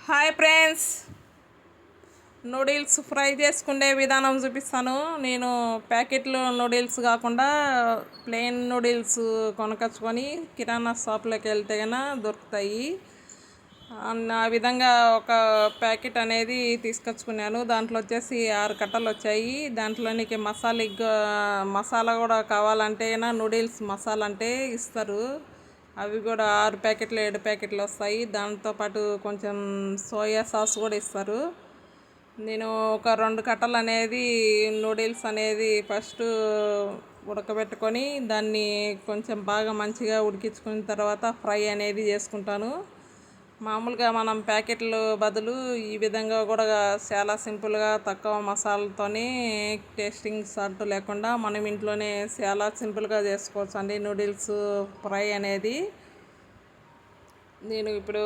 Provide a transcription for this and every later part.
Hi friends, noodles fry చేసుకునే విధానం చూపిస్తాను. నేను ప్యాకెట్లో నూడిల్స్ కాకుండా ప్లెయిన్ నూడిల్స్ కొనుకొచ్చుకొని కిరాణా షాప్లోకి వెళ్తే కన్నా దొరుకుతాయి. ఆ విధంగా ఒక ప్యాకెట్ అనేది తీసుకొచ్చుకున్నాను. దాంట్లో వచ్చేసి 6 కట్టలు వచ్చాయి. దాంట్లోనికి మసాలా కూడా కావాలంటే నూడిల్స్ మసాలా అంటే ఇస్తారు. అవి కూడా 6 ప్యాకెట్లు 7 ప్యాకెట్లు వస్తాయి. దాంతోపాటు కొంచెం సోయా సాస్ కూడా ఇస్తారు. నేను ఒక 2 కట్టలు అనేది నూడిల్స్ అనేది ఫస్ట్ ఉడకబెట్టుకొని దాన్ని కొంచెం బాగా మంచిగా ఉడికించుకున్న తర్వాత ఫ్రై అనేది చేసుకుంటాను. మామూలుగా మనం ప్యాకెట్లు బదులు ఈ విధంగా కూడా చాలా సింపుల్గా తక్కువ మసాలాతోనే టేస్టింగ్ సాల్ట్ లేకుండా మనం ఇంట్లోనే చాలా సింపుల్గా చేసుకోవచ్చు అండి నూడిల్స్ ఫ్రై అనేది. నేను ఇప్పుడు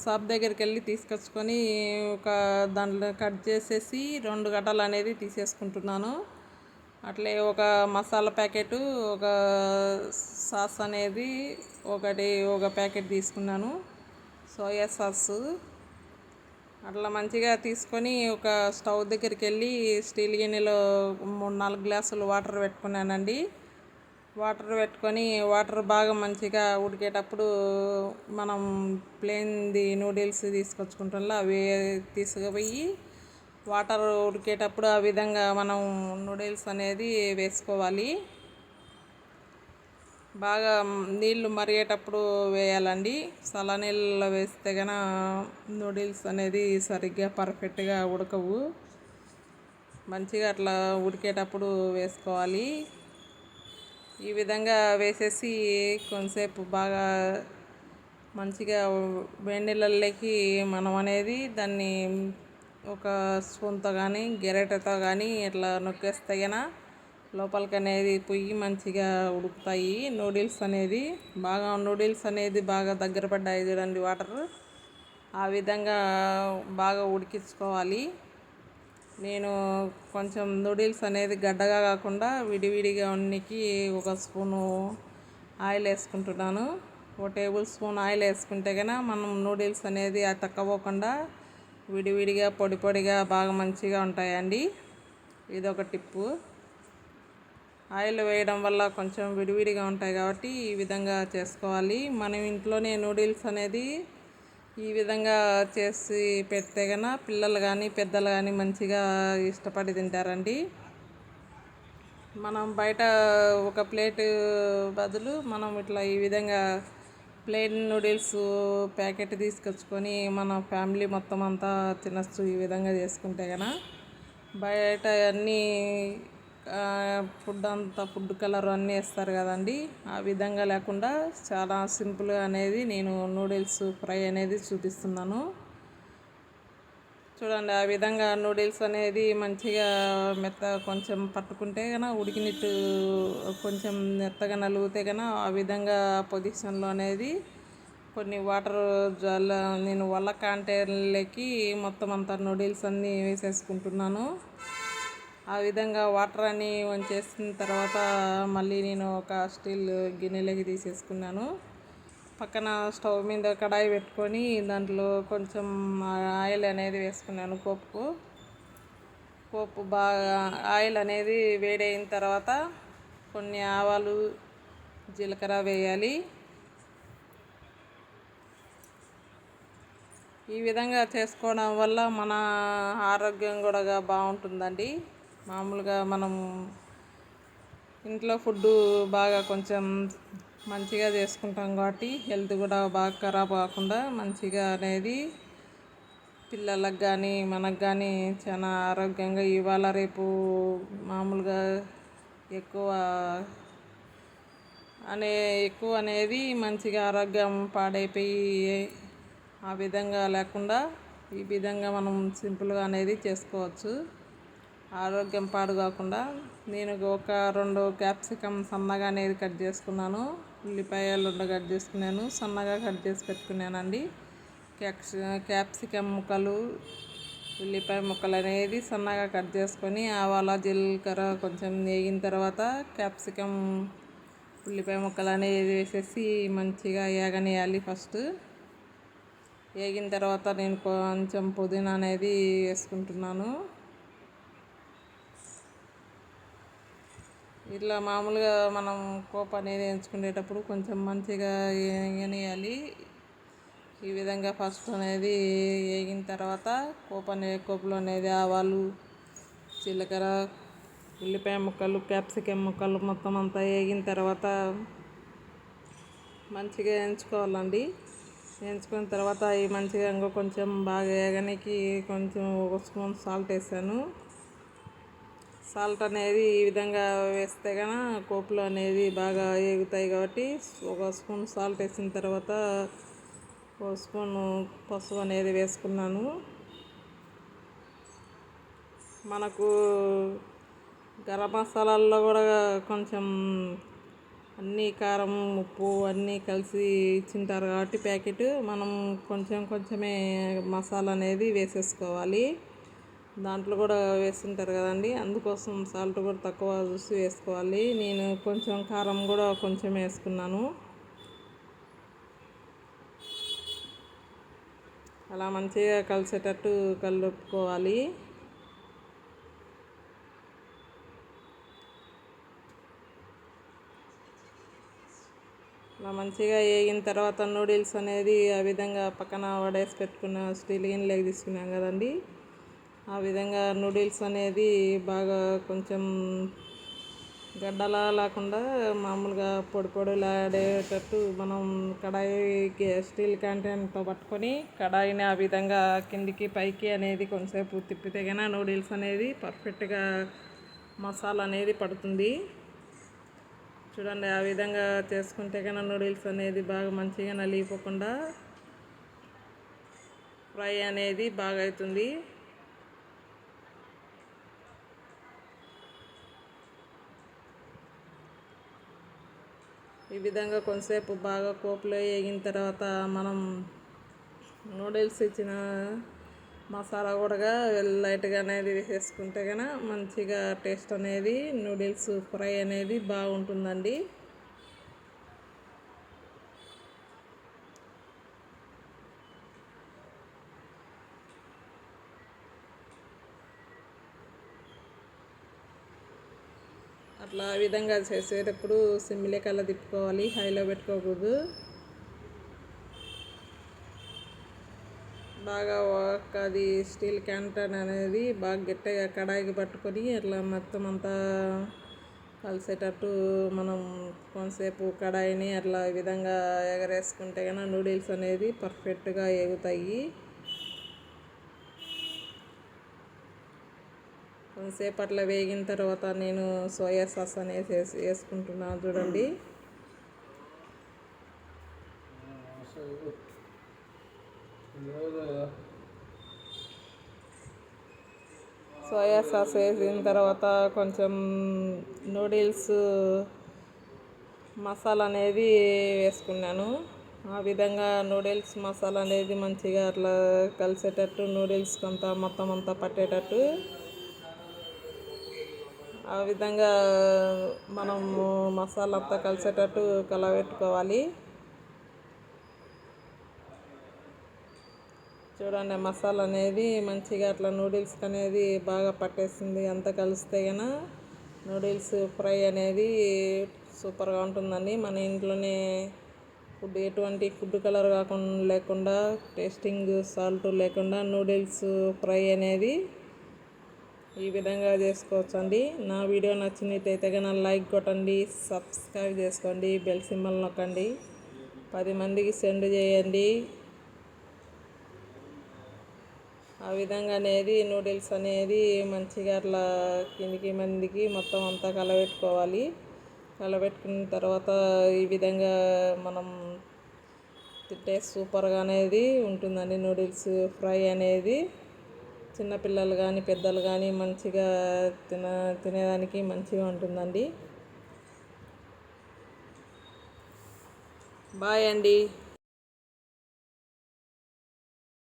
షాప్ దగ్గరికి వెళ్ళి తీసుకొచ్చుకొని ఒక దాంట్లో కట్ చేసేసి 2 గడ్డలు అనేది తీసేసుకుంటున్నాను. అట్లే ఒక మసాలా ప్యాకెట్, ఒక సాస్ అనేది ఒక ప్యాకెట్ తీసుకున్నాను, సోయా సాసు. అట్లా మంచిగా తీసుకొని ఒక స్టవ్ దగ్గరికి వెళ్ళి స్టీల్ గిన్నెలో 3-4 గ్లాసులు వాటర్ పెట్టుకున్నానండి. వాటర్ పెట్టుకొని వాటర్ బాగా మంచిగా ఉడికేటప్పుడు మనం ప్లెయిన్ది నూడిల్స్ తీసుకొచ్చుకుంటాం, అవి తీసుకుపోయి వాటర్ ఉడికేటప్పుడు ఆ విధంగా మనం నూడిల్స్ అనేది వేసుకోవాలి. బాగా నీళ్ళు మరిగేటప్పుడు వేయాలండి. చల్ల నీళ్ళలో వేస్తే కనుక నూడిల్స్ అనేది సరిగ్గా పర్ఫెక్ట్గా ఉడకవు. మంచిగా అట్లా ఉడికేటప్పుడు వేసుకోవాలి. ఈ విధంగా వేసేసి కొంతసేపు బాగా మంచిగా వేడి నీళ్ళలోకి మనం అనేది దాన్ని ఒక స్పూన్తో కానీ గెరెటతో కానీ ఇట్లా నొక్కేస్తే కనుక లోపలికి అనేది పొయ్యి మంచిగా ఉడుకుతాయి నూడిల్స్ అనేది. నూడిల్స్ అనేది బాగా దగ్గర పడ్డాయి చూడండి వాటర్. ఆ విధంగా బాగా ఉడికించుకోవాలి. నేను కొంచెం నూడిల్స్ అనేది గడ్డగా కాకుండా విడివిడిగా ఉన్నకి ఒక స్పూను ఆయిల్ వేసుకుంటున్నాను. 1 టేబుల్ స్పూన్ ఆయిల్ వేసుకుంటే కనుక మనం నూడిల్స్ అనేది అతక్కపోకుండా విడివిడిగా పొడి పొడిగా బాగా మంచిగా ఉంటాయండి. ఇదొక టిప్పు. ఆయిల్ వేయడం వల్ల కొంచెం విడివిడిగా ఉంటాయి కాబట్టి ఈ విధంగా చేసుకోవాలి. మనం ఇంట్లోనే నూడిల్స్ అనేది ఈ విధంగా చేసి పెడితే కనుక పిల్లలు కానీ పెద్దలు కానీ మంచిగా ఇష్టపడి తింటారండి. మనం బయట ఒక ప్లేట్ బదులు మనం ఇట్లా ఈ విధంగా ప్లెయిన్ నూడిల్స్ ప్యాకెట్ తీసుకొచ్చుకొని మన ఫ్యామిలీ మొత్తం అంతా తినచ్చు. ఈ విధంగా చేసుకుంటే కనుక బయట అన్నీ ఫుడ్ కలర్ అన్నీ వేస్తారు కదండి. ఆ విధంగా లేకుండా చాలా సింపుల్గా అనేది నేను నూడిల్స్ ఫ్రై అనేది చూపిస్తున్నాను. చూడండి, ఆ విధంగా నూడిల్స్ అనేది మంచిగా కొంచెం పట్టుకుంటే కనుక ఉడికినట్టు కొంచెం మెత్తగా నలిగితే కనుక ఆ విధంగా పొజిషన్లో అనేది కొన్ని వాటర్ నేను వల్ల కాంటైనర్లకి మొత్తం అంతా నూడిల్స్ అన్నీ వేసేసుకుంటున్నాను. ఆ విధంగా వాటర్ అన్నీ వంచేసిన తర్వాత మళ్ళీ నేను ఒక స్టీల్ గిన్నెలోకి తీసేసుకున్నాను. పక్కన స్టవ్ మీద కడాయి పెట్టుకొని దాంట్లో కొంచెం ఆయిల్ అనేది వేసుకున్నాను. పోపు బాగా ఆయిల్ అనేది వేడైన తర్వాత కొన్ని ఆవాలు, జీలకర్ర వేయాలి. ఈ విధంగా చేసుకోవడం వల్ల మన ఆరోగ్యం కూడా బాగుంటుందండి. మామూలుగా మనం ఇంట్లో ఫుడ్డు బాగా కొంచెం మంచిగా చేసుకుంటాం కాబట్టి హెల్త్ కూడా బాగా ఖరాబ్ కాకుండా మంచిగా అనేది పిల్లలకు కానీ మనకు కానీ చాలా ఆరోగ్యంగా ఇవాళ రేపు మామూలుగా ఎక్కువ అనేది మంచిగా ఆరోగ్యం పాడైపోయి ఆ విధంగా లేకుండా ఈ విధంగా మనం సింపుల్గా అనేది చేసుకోవచ్చు ఆరోగ్యం పాడు కాకుండా. నేను ఒక 2 క్యాప్సికమ్ సన్నగా అనేది కట్ చేసుకున్నాను. ఉల్లిపాయలు 2 కట్ చేసుకున్నాను, సన్నగా కట్ చేసి పెట్టుకున్నానండి. క్యాప్సికమ్ ముక్కలు, ఉల్లిపాయ ముక్కలు అనేది సన్నగా కట్ చేసుకొని ఆవాల, జీలకర్ర కొంచెం వేగిన తర్వాత క్యాప్సికమ్, ఉల్లిపాయ ముక్కలు అనేది వేసేసి మంచిగా వేగనియాలి. ఫస్ట్ వేగిన తర్వాత నేను కొంచెం పుదీనా అనేది వేసుకుంటున్నాను. ఇట్లా మామూలుగా మనం పోపు అనేది వేయించుకునేటప్పుడు కొంచెం మంచిగా వేయాలి. ఈ విధంగా ఫస్ట్ అనేది వేగిన తర్వాత పోపులో అనేది ఆవాలు, జీలకర్ర, ఉల్లిపాయ ముక్కలు, క్యాప్సికమ్ ముక్కలు మొత్తం అంతా వేగిన తర్వాత మంచిగా వేయించుకోవాలండి. వేయించుకున్న తర్వాత ఈ మంచిగా ఇంకో కొంచెం బాగా వేగనికి కొంచెం 1 స్పూన్ సాల్ట్ వేసాను. సాల్ట్ అనేది ఈ విధంగా వేస్తే కనుక పోపులో అనేది బాగా వేగుతాయి కాబట్టి 1 స్పూన్ సాల్ట్ వేసిన తర్వాత 1 స్పూన్ పసుపు అనేది వేసుకున్నాను. మనకు గరం మసాలాల్లో కూడా కొంచెం అన్నీ కారం, ఉప్పు అన్నీ కలిసి ఇచ్చింటారు కాబట్టి ప్యాకెట్ మనం కొంచెమే మసాలా అనేది వేసేసుకోవాలి. దాంట్లో కూడా వేస్తుంటారు కదండి, అందుకోసం సాల్ట్ కూడా తక్కువ చూసి వేసుకోవాలి. నేను కొంచెం కారం కూడా కొంచెం వేసుకున్నాను. అలా మంచిగా కలిసేటట్టు కలుపుకోవాలి. అలా మంచిగా వేగిన తర్వాత నూడిల్స్ అనేది ఆ విధంగా పక్కన వడేసి పెట్టుకున్న స్టీల్ గిన్నెలోకి తీసుకున్నాం కదండి, ఆ విధంగా నూడిల్స్ అనేది బాగా కొంచెం గడ్డలా లేకుండా మామూలుగా పొడిలాడేటట్టు మనం కడాయి స్టీల్ కంటైనర్తో పట్టుకొని కడాయిని ఆ విధంగా కిందికి పైకి అనేది కొంచెంసేపు తిప్పితే కన్నా నూడిల్స్ అనేది పర్ఫెక్ట్గా మసాలా అనేది పడుతుంది. చూడండి, ఆ విధంగా చేసుకుంటే కన్నా నూడిల్స్ అనేది బాగా మంచిగా నలిగిపోకుండా ఫ్రై అనేది బాగా అవుతుంది. ఈ విధంగా కొంతసేపు బాగా పోపులో వేగిన తర్వాత మనం నూడిల్స్ ఇచ్చిన మసాలా కూడా లైట్గా అనేది వేసేసుకుంటే కనుక మంచిగా టేస్ట్ అనేది నూడిల్స్ ఫ్రై అనేది బాగుంటుందండి. అట్లా ఆ విధంగా చేసేటప్పుడు సిమ్మిలే కల్లా తిప్పుకోవాలి, హైలో పెట్టుకోకూడదు. బాగా అది స్టీల్ క్యాంటన్ అనేది బాగా గట్టిగా కడాయికి పట్టుకొని అట్లా మొత్తం అంతా కలిసేటట్టు మనం కొంతసేపు కడాయిని అట్లా ఈ విధంగా ఎగరేసుకుంటే కన్నా నూడిల్స్ అనేది పర్ఫెక్ట్గా ఎగుతాయి. కొంతసేపు అట్లా వేగిన తర్వాత నేను సోయా సాస్ అనేది వేసుకుంటున్నాను. చూడండి, సోయా సాస్ వేసిన తర్వాత కొంచెం నూడిల్స్ మసాలా అనేది వేసుకున్నాను. ఆ విధంగా నూడిల్స్ మసాలా అనేది మంచిగా అట్లా కలిసేటట్టు నూడిల్స్కి అంతా మొత్తం అంతా పట్టేటట్టు ఆ విధంగా మనము మసాలా అంతా కలిసేటట్టు కలబెట్టుకోవాలి. చూడండి, మసాలా అనేది మంచిగా అట్లా నూడిల్స్కి అనేది బాగా పట్టేస్తుంది. అంతా కలిస్తే కన్నా నూడిల్స్ ఫ్రై అనేది సూపర్గా ఉంటుందండి. మన ఇంట్లోనే ఎటువంటి ఫుడ్ కలర్ లేకుండా టేస్టింగ్ సాల్ట్ లేకుండా నూడిల్స్ ఫ్రై అనేది ఈ విధంగా చేసుకోవచ్చండి. నా వీడియో నచ్చినట్టయితే కన్నా లైక్ కొట్టండి, సబ్స్క్రైబ్ చేసుకోండి, బెల్ సింబల్ నొక్కండి, 10 మందికి సెండ్ చేయండి. ఆ విధంగా అనేది నూడిల్స్ అనేది మంచిగా అట్లా కిందికి మందికి మొత్తం అంతా కలబెట్టుకోవాలి. కలబెట్టుకున్న తర్వాత ఈ విధంగా మనం తింటే సూపర్గా అనేది ఉంటుందండి. నూడిల్స్ ఫ్రై అనేది చిన్నపిల్లలు కానీ పెద్దలు కానీ మంచిగా తినేదానికి మంచిగా ఉంటుందండి. బాయ్ అండి.